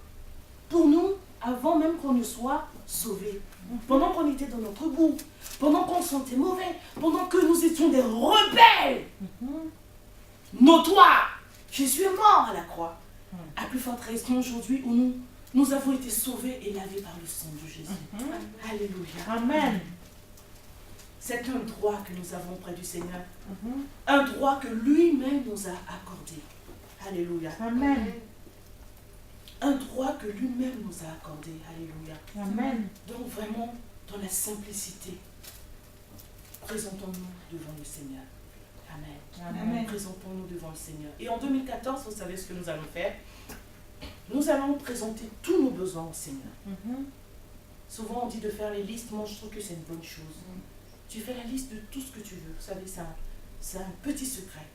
pour nous avant même qu'on ne soit sauvés. Pendant qu'on était dans notre boue, pendant qu'on se sentait mauvais, pendant que nous étions des rebelles notoires, Jésus est mort à la croix. À plus forte raison aujourd'hui où nous avons été sauvés et lavés par le sang de Jésus. Alléluia. Amen. C'est un droit que nous avons près du Seigneur. Un droit que lui-même nous a accordé. Alléluia. Amen. Un droit que lui-même nous a accordé. Alléluia. Amen. Donc vraiment, dans la simplicité, présentons-nous devant le Seigneur. Amen. Amen. Présentons-nous devant le Seigneur. Et en 2014, vous savez ce que nous allons faire? Nous allons présenter tous nos besoins au Seigneur. Souvent, on dit de faire les listes. Moi, je trouve que c'est une bonne chose. Tu fais la liste de tout ce que tu veux. Vous savez, c'est un petit secret.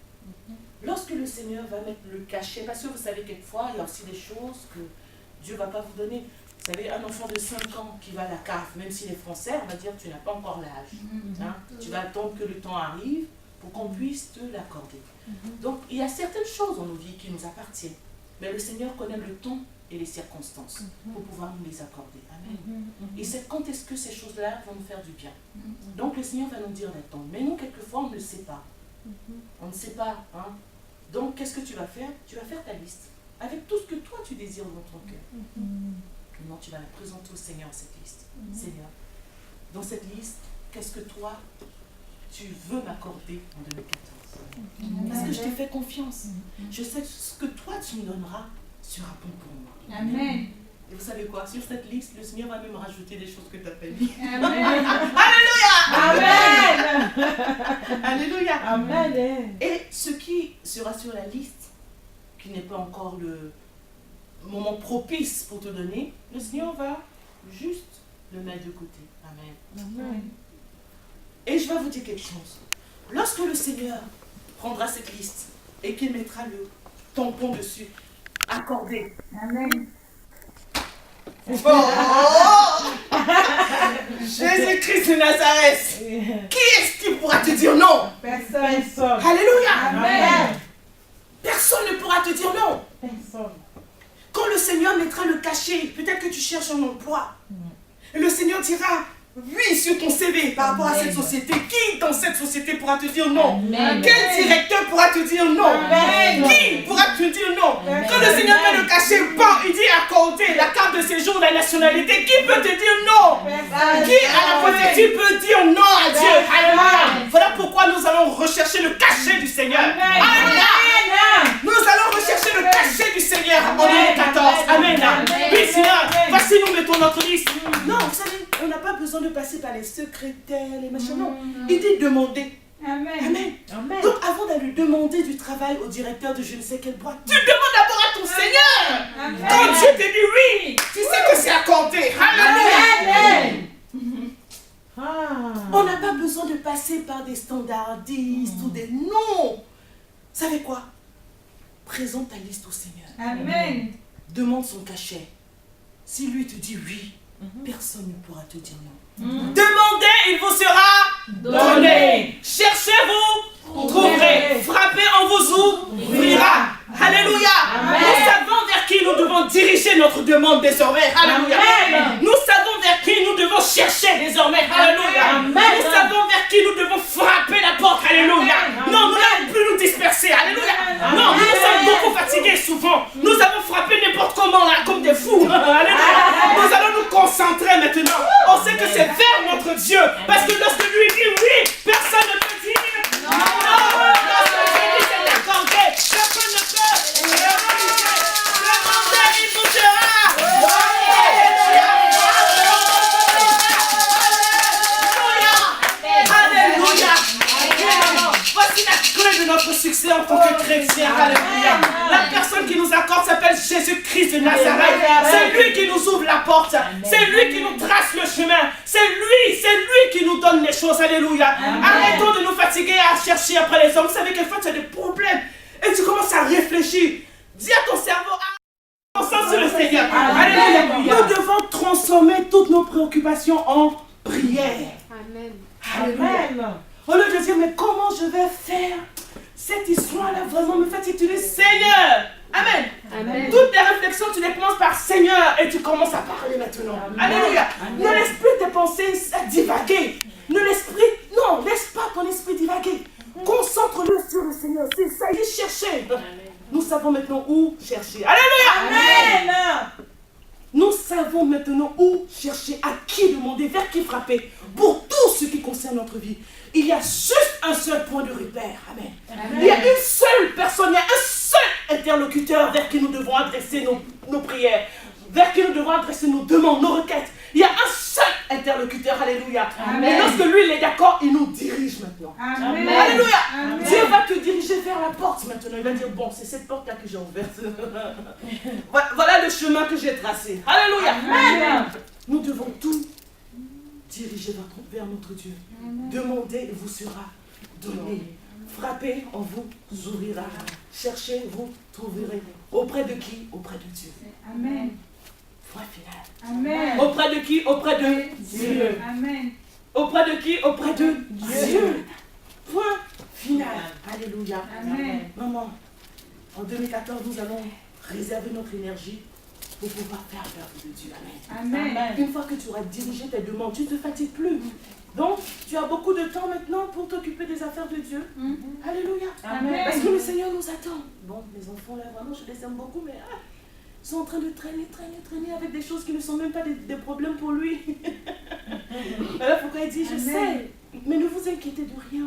Lorsque le Seigneur va mettre le cachet, parce que vous savez, quelquefois, il y a aussi des choses que Dieu ne va pas vous donner. Vous savez, un enfant de 5 ans qui va à la CAF, même s'il est français, on va dire tu n'as pas encore l'âge. Hein? Tu vas attendre que le temps arrive pour qu'on puisse te l'accorder. Donc, il y a certaines choses dans nos vies qui nous appartiennent. Mais le Seigneur connaît le temps et les circonstances pour pouvoir nous les accorder. Amen. Et c'est quand est-ce que ces choses-là vont nous faire du bien. Donc, le Seigneur va nous dire d'attendre. Mais nous, quelquefois, on ne le sait pas. On ne sait pas. Hein? Donc, qu'est-ce que tu vas faire? Tu vas faire ta liste. Avec tout ce que toi, tu désires dans ton cœur. Maintenant, tu vas la présenter au Seigneur, cette liste. Seigneur, dans cette liste, qu'est-ce que toi, tu veux m'accorder en 2014? Parce que je t'ai fait confiance. Je sais que ce que toi, tu me donneras sera bon pour moi. Amen. Et vous savez quoi? Sur cette liste, le Seigneur va même rajouter des choses que tu n'as pas mis. Amen. Alléluia! Amen. Alléluia! Amen. Et ce qui sera sur la liste, qui n'est pas encore le moment propice pour te donner, le Seigneur va juste le mettre de côté. Amen. Amen. Et je vais vous dire quelque chose. Lorsque le Seigneur prendra cette liste et qu'il mettra le tampon dessus, accordé. Amen. Oh! Jésus-Christ de Nazareth. Qui est-ce qui pourra te dire non? Personne. Alléluia. Amen. Personne ne pourra te dire non. Personne. Quand le Seigneur mettra le cachet, peut-être que tu cherches un emploi. Et le Seigneur dira oui sur ton CV par rapport à cette société. Qui dans cette société pourra te dire non? Amen. Quel directeur pourra te dire non? Amen. Qui pourra te dire non? Amen. Quand le Seigneur met le cachet, bon, il dit accorder la carte de séjour, la nationalité. Qui peut te dire non? Personne. Qui à la préfecture peut dire non à Dieu? Alléluia. Voilà pourquoi nous allons rechercher le cachet du Seigneur. Alléluia. Nous allons rechercher le cachet du Seigneur en 2014. Amen. Oui, Seigneur, voici nous mettons notre liste. Non, vous savez, on n'a pas besoin de passer par les secrétaires, les machins. Non, il dit demander. Amen. Amen. Amen. Donc avant d'aller demander du travail au directeur de je ne sais quelle boîte, tu demandes d'abord à ton Seigneur. Amen. Quand Dieu te dit oui, tu sais que c'est accordé. Alléluia. On n'a pas besoin de passer par des standardistes ou des noms. Vous savez quoi? Présente ta liste au Seigneur. Amen. Demande son cachet. Si lui te dit oui, personne ne pourra te dire non. Demandez, il vous sera donné. Cherchez, vous trouverez. Frappez, on vous ouvrira. Alléluia. Nous savons vers qui nous devons diriger notre demande désormais. Alléluia. Nous savons vers qui nous devons chercher désormais. Alléluia. Nous savons vers qui nous devons frapper la porte. Alléluia. Non, nous n'allons plus nous disperser. Alléluia. Non, nous sommes beaucoup fatigués souvent. Nous avons frappé n'importe comment là, comme des fous. Alléluia. Nous allons nous concentrer maintenant. On sait que c'est vers notre Dieu. Parce que lorsque lui dit oui, personne ne peut dire non. Lorsque Dieu dit c'est accordé, personne ne peut. Demandez, il vous sera donné. Alléluia. Voici la clé de notre succès en tant que chrétien. Alléluia. La personne qui nous accorde s'appelle Jésus-Christ de Nazareth. C'est lui qui nous ouvre la porte. C'est lui qui nous trace le chemin. C'est lui qui nous donne les choses. Alléluia. Arrêtons de nous fatiguer à chercher après les hommes. Vous savez, quelquefois tu as des problèmes et tu commences à réfléchir. Dis à ton cerveau, concentre sur le Seigneur. Alléluia. Nous devons transformer toutes nos préoccupations en prière. Amen. Amen. Au lieu de dire, mais comment je vais faire? Cette histoire-là vraiment me fatigue. Tu dis, Seigneur. Amen. Amen. Toutes tes réflexions, tu les commences par Seigneur et tu commences à parler maintenant. Alléluia. Ne laisse plus tes pensées divaguer. Non, laisse pas ton esprit divaguer. Concentre-le sur le Seigneur. C'est ça, il est cherché. Nous savons maintenant où chercher. Alléluia. Amen. Nous savons maintenant où chercher, à qui demander, vers qui frapper. Pour tout ce qui concerne notre vie, il y a juste un seul point de repère. Amen. Il y a une seule personne, il y a un seul interlocuteur vers qui nous devons adresser nos prières, vers qui nous devons adresser nos demandes, nos requêtes. Il y a un seul interlocuteur. Alléluia. Amen. Et lorsque lui il est d'accord, il nous dirige maintenant. Amen. Alléluia. Amen. Dieu va te diriger vers la porte maintenant. Il va dire, bon, c'est cette porte-là que j'ai ouverte. Voilà le chemin que j'ai tracé. Alléluia. Amen. Nous devons tout diriger vers notre Dieu. Demandez et vous sera donné. Frappez, on vous ouvrira. Cherchez, vous trouverez. Auprès de qui? Auprès de Dieu. Amen. Point final. Amen. Auprès de qui? Auprès de Dieu. Amen. Auprès de qui? Auprès de Dieu. Point final. Alléluia. Amen. Maman, en 2014, nous allons réserver notre énergie pour pouvoir faire l'œuvre de Dieu. Amen. Amen. Une fois que tu auras dirigé tes demandes, tu ne te fatigues plus. Donc, tu as beaucoup de temps maintenant pour t'occuper des affaires de Dieu. Alléluia. Amen. Parce que le Seigneur nous attend. Bon, mes enfants, là, vraiment, je les aime beaucoup, mais ils sont en train de traîner avec des choses qui ne sont même pas des problèmes pour lui. Voilà pourquoi il dit, je sais, mais ne vous inquiétez de rien.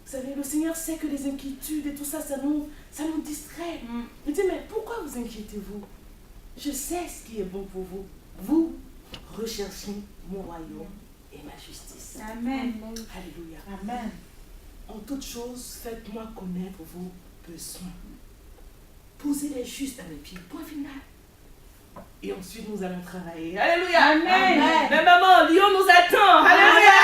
Vous savez, le Seigneur sait que les inquiétudes et tout ça, ça nous distrait. Il dit, mais pourquoi vous inquiétez-vous? Je sais ce qui est bon pour vous. Vous recherchez mon royaume et ma justice. Amen. Alléluia. Amen. En toute chose, faites-moi connaître vos besoins. Posez-les juste à mes pieds. Point final. Et ensuite, nous allons travailler. Alléluia. Amen. Mais maman, Lyon nous attend. Alléluia.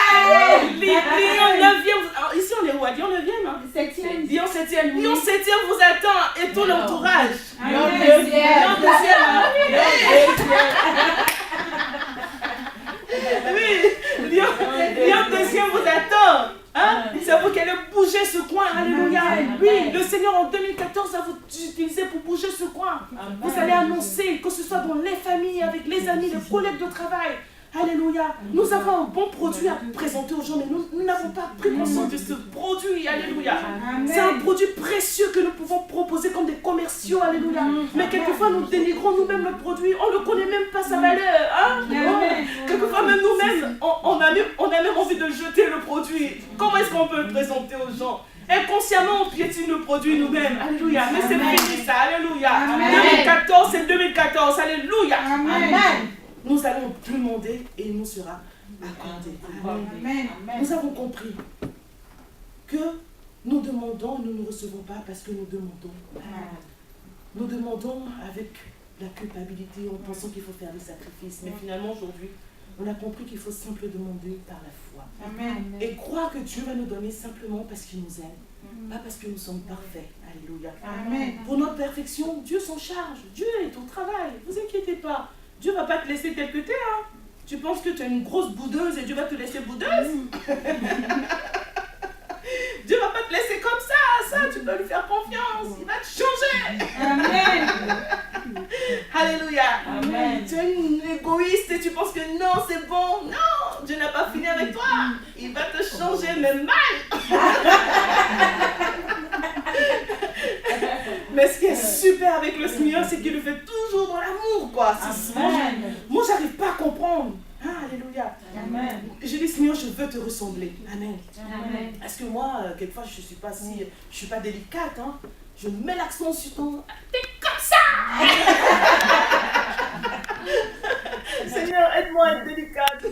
Lyon 9e. Ici, on est où? À Lyon 9e, hein? 7e. Lyon 7e. Lyon 7e vous attend. Et tout l'entourage. Amen. Lyon 2e. Hein? Oui. Lyon 2e vous attend. Hein? C'est vous qui allez bouger ce coin. Alléluia. Oui, le Seigneur en 2014 va vous utiliser pour bouger ce coin. Vous allez annoncer, que ce soit dans les familles, avec les amis, les collègues de travail. Alléluia. Nous avons un bon produit à présenter aux gens, mais nous n'avons pas pris conscience de ce produit. Alléluia. C'est un produit précieux que nous pouvons proposer comme des commerciaux. Alléluia. Mais quelquefois, nous dénigrons nous-mêmes le produit. On ne connaît même pas sa valeur. Hein? Quelquefois, même nous-mêmes, on a même envie de jeter le produit. Comment est-ce qu'on peut le présenter aux gens? Inconsciemment, on piétine le produit nous-mêmes. Alléluia. Mais c'est fini ça. Alléluia. 2014, c'est 2014. Alléluia. Amen. Nous allons demander et il nous sera accordé. Amen. Amen. Nous avons compris que nous demandons et nous ne recevons pas parce que nous demandons. Nous demandons avec la culpabilité en pensant qu'il faut faire des sacrifices. Mais finalement, aujourd'hui, on a compris qu'il faut simplement demander par la foi. Amen. Et croire que Dieu va nous donner simplement parce qu'il nous aime, pas parce que nous sommes parfaits. Alléluia. Amen. Pour notre perfection, Dieu s'en charge. Dieu est au travail. Ne vous inquiétez pas. Dieu ne va pas te laisser tel que tu es. Hein. Tu penses que tu es une grosse boudeuse et Dieu va te laisser boudeuse? Dieu ne va pas te laisser comme ça. Tu peux lui faire confiance. Il va te changer. Amen. Alléluia. Amen. Tu es une égoïste et tu penses que non, c'est bon. Non, Dieu n'a pas fini avec toi. Il va te changer, mais mal. Mais ce qui est super avec le Seigneur, c'est qu'il le fait toujours dans l'amour, quoi. Moi, j'arrive pas à comprendre. Ah, alléluia. Amen. Je dis, Seigneur, je veux te ressembler. Amen. Amen. Parce que moi, quelquefois, je suis pas délicate. Hein. Je mets l'accent sur ton... T'es comme ça. Seigneur, aide-moi à être délicate.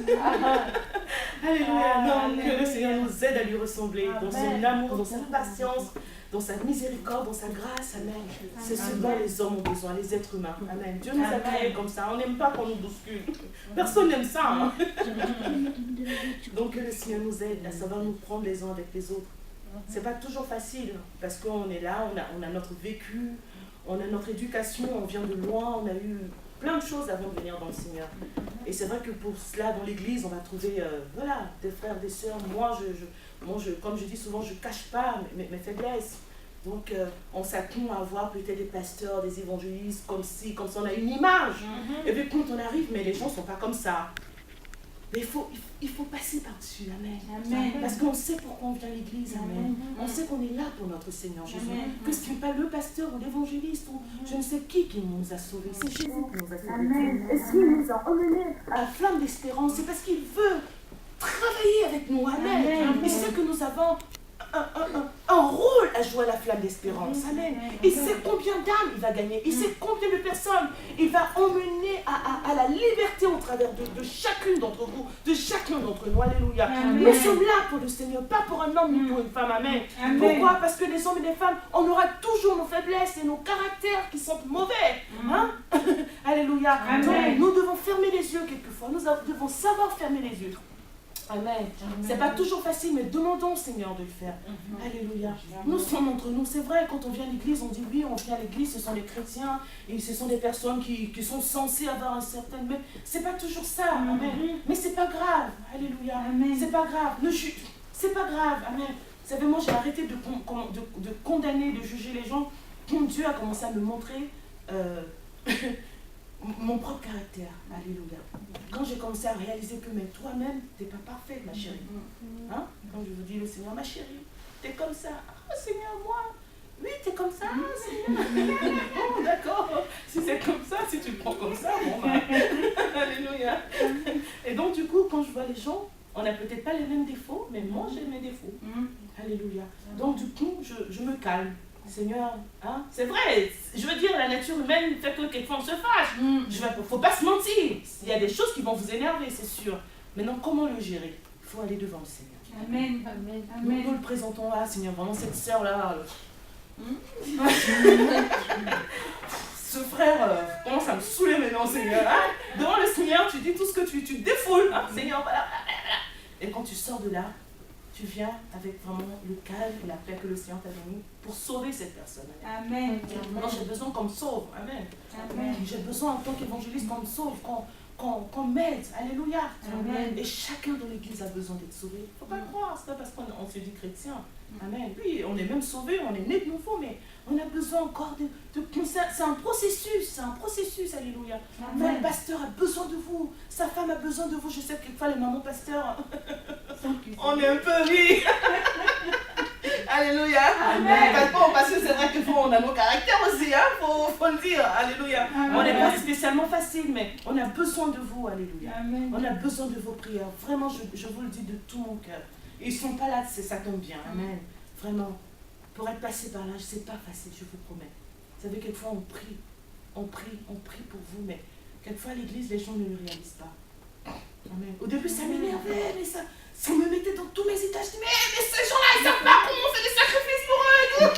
Alléluia. Non, que le Seigneur nous aide à lui ressembler dans son amour, dans sa patience, dans sa miséricorde, dans sa grâce. Amen. C'est ce dont les hommes ont besoin, les êtres humains. Amen. Dieu nous a créés comme ça. On n'aime pas qu'on nous bouscule. Personne n'aime ça. Hein? Donc que le Seigneur nous aide à savoir nous prendre les uns avec les autres. C'est pas toujours facile parce qu'on est là, on a notre vécu, on a notre éducation, on vient de loin, on a eu plein de choses avant de venir dans le Seigneur. Et c'est vrai que pour cela, dans l'église, on va trouver voilà, des frères, des sœurs. Moi, comme je dis souvent, je ne cache pas mes faiblesses. Donc, on s'attend à voir peut-être des pasteurs, des évangélistes, comme si on a une image. Et puis quand on arrive, mais les gens ne sont pas comme ça. Mais il faut passer par-dessus, amen. Amen. Parce qu'on sait pourquoi on vient à l'église, amen. On sait qu'on est là pour notre Seigneur Jésus. Que ce n'est pas le pasteur ou l'évangéliste ou je ne sais qui nous a sauvés. C'est Jésus qui nous a sauvés. Et s'il nous a emmenés à la flamme d'espérance, c'est parce qu'il veut travailler avec nous, amen. Il sait que nous avons un rôle à jouer à la flamme d'espérance. Amen. Il sait combien d'âmes il va gagner. Il sait combien de personnes il va emmener à la liberté au travers de chacune d'entre vous, de chacun d'entre nous. Alléluia. Nous sommes là pour le Seigneur, pas pour un homme ni pour une femme. Amen. Pourquoi? Parce que les hommes et les femmes, on aura toujours nos faiblesses et nos caractères qui sont mauvais. Hein? Alléluia. Donc, nous devons fermer les yeux quelquefois. Nous devons savoir fermer les yeux. Amen. C'est pas toujours facile, mais demandons au Seigneur de le faire. Alléluia. Nous sommes entre nous. C'est vrai, quand on vient à l'église, on dit oui, on vient à l'église, ce sont les chrétiens, et ce sont des personnes qui sont censées avoir un certain... Mais c'est pas toujours ça. Amen. Mais c'est pas grave. Alléluia. C'est pas grave. C'est pas grave. Amen. Vous savez, moi, j'ai arrêté de condamner, de juger les gens. Quand Dieu a commencé à me montrer... mon propre caractère, alléluia. Quand j'ai commencé à réaliser que mais toi-même, tu n'es pas parfaite, ma chérie. Hein? Quand je vous dis le Seigneur, ma chérie, tu es comme ça. Ah, Seigneur, moi. Oui, tu es comme ça, Seigneur. Oh, d'accord. Si c'est comme ça, si tu le prends comme ça, bon, bah. Alléluia. Et donc, du coup, quand je vois les gens, on n'a peut-être pas les mêmes défauts, mais moi, j'ai mes défauts. Alléluia. Donc, du coup, je me calme. Seigneur, hein? C'est vrai, je veux dire, la nature humaine fait que quelquefois on se fâche. Il ne faut pas se mentir. Il y a des choses qui vont vous énerver, c'est sûr. Maintenant, comment le gérer? Il faut aller devant le Seigneur. Amen. Nous le présentons là, Seigneur, vraiment cette sœur-là. Ce frère commence à me saouler maintenant, Seigneur. Hein? Devant le Seigneur, tu dis tout ce que tu défoules. Hein? Seigneur, voilà. Et quand tu sors de là, tu viens avec vraiment le calme et la paix que le Seigneur t'a donné pour sauver cette personne. Amen. Moi, j'ai besoin qu'on me sauve. Amen. J'ai besoin en tant qu'évangéliste qu'on me sauve, qu'on m'aide. Alléluia. Amen. Et chacun dans l'église a besoin d'être sauvé. Il ne faut pas le croire, c'est pas parce qu'on se dit chrétien. Amen. Oui, on est même sauvé, on est né de nouveau, mais on a besoin encore c'est un processus, alléluia. Le pasteur a besoin de vous, sa femme a besoin de vous. Je sais que quelquefois les mamans pasteurs, on est un peu oui. Alléluia. Parce que c'est vrai qu'on a nos caractères aussi, hein, faut le dire. Alléluia. On n'est pas spécialement facile, mais on a besoin de vous, alléluia. On a besoin de vos prières. Vraiment, je vous le dis de tout mon cœur. Ils ne sont pas là, ça tombe bien. Amen. Vraiment, pour être passé par là, c'est pas facile, je vous promets. Vous savez, quelquefois on prie pour vous, mais quelquefois à l'église, les gens ne le réalisent pas. Amen. Au début, ça m'énervait, mais ça me mettait dans tous mes états. Je dis, mais ces gens-là, ils savent pas comment on fait des sacrifices pour eux et tout.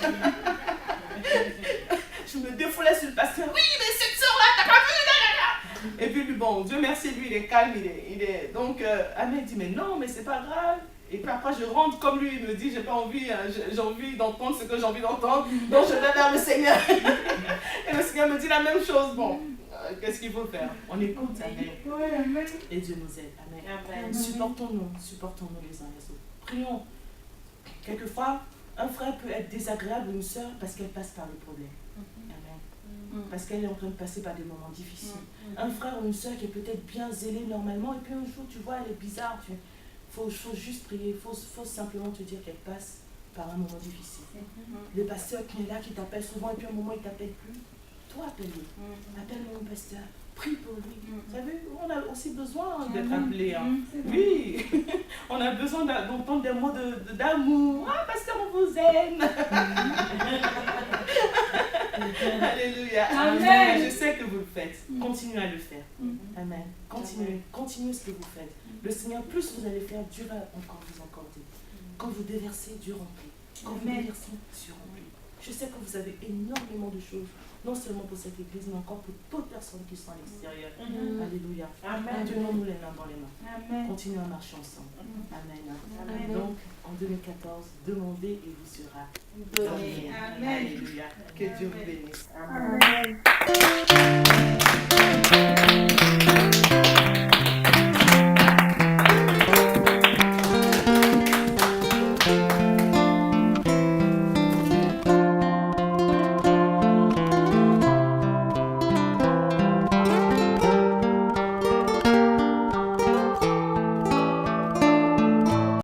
Je me défoulais sur le pasteur. Oui, mais cette sœur-là, t'as pas vu? Et puis, bon, Dieu merci, lui, il est calme, il est... Donc, Amen, il dit, mais non, mais c'est pas grave. Et puis après, je rentre comme lui, il me dit, j'ai pas envie, j'ai envie d'entendre ce que j'ai envie d'entendre, donc je vais vers le Seigneur. Et le Seigneur me dit la même chose. Bon, qu'est-ce qu'il faut faire? On écoute, amen. Et Dieu nous aide, amen. Supportons-nous les uns les autres. Prions. Quelquefois, un frère peut être désagréable ou une sœur parce qu'elle passe par le problème. Amen. Parce qu'elle est en train de passer par des moments difficiles. Un frère ou une sœur qui est peut-être bien zélé normalement, et puis un jour, tu vois, elle est bizarre, faut juste prier, il faut simplement te dire qu'elle passe par un moment difficile. Le pasteur qui est là, qui t'appelle souvent, et puis à un moment, il ne t'appelle plus. Toi, appelle-le. Appelle mon pasteur. Prie pour lui. Vous savez, on a aussi besoin d'être appelé. Hein. Oui, on a besoin d'entendre des mots d'amour. Ah, pasteur, on vous aime. Alléluia. Amen. Je sais que vous le faites. Continuez à le faire. Amen. Continuez ce que vous faites. Le Seigneur, plus vous allez faire, Dieu va encore vous accorder. Quand vous déversez, Dieu remplit. Quand vous déversez, Dieu remplit. Je sais que vous avez énormément de choses, non seulement pour cette église, mais encore pour d'autres personnes qui sont à l'extérieur. Alléluia. Tenons-nous les mains dans les mains. Amen. Continuons à marcher ensemble. Amen. Donc, en 2014, demandez et vous sera donné. Alléluia. Que Dieu vous bénisse. Amen. Amen.